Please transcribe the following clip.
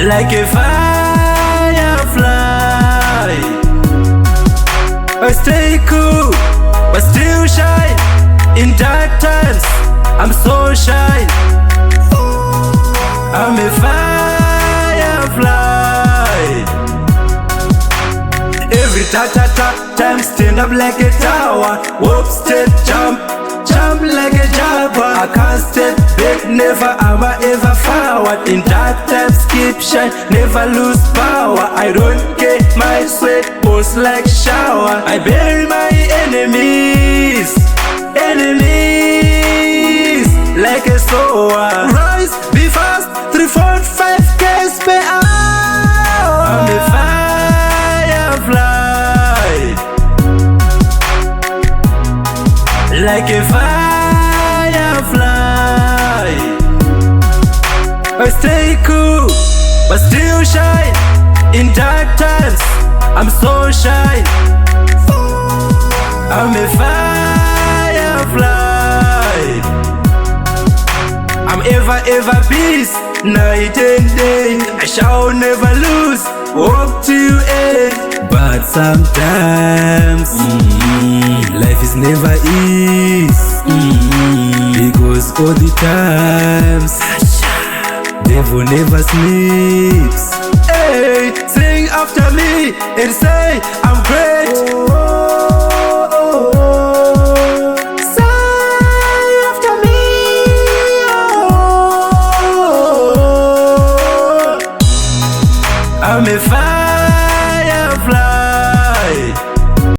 like a firefly. I stay cool, but still shy. In dark times, I'm so shy. I'm a firefly. Every time stand up like a tower. Whoop, step, jump like a jabber. I can't step back, never am I ever forward. In dark times keep shine, never lose power. I don't get my sweat, pulse like shower. I bury my enemies like a sower. Rise, be fast, 3, 4, 5 k's per hour. I'm a firefly, like a firefly. I stay cool, but still shine. In dark times, I'm so shy. I'm a firefly. I'm ever peace, night and day. I shall never lose, walk to end. But sometimes life is never easy, because all the times devil never sleeps. Hey, sing after me and say I'm great. Say after me, I'm a fan.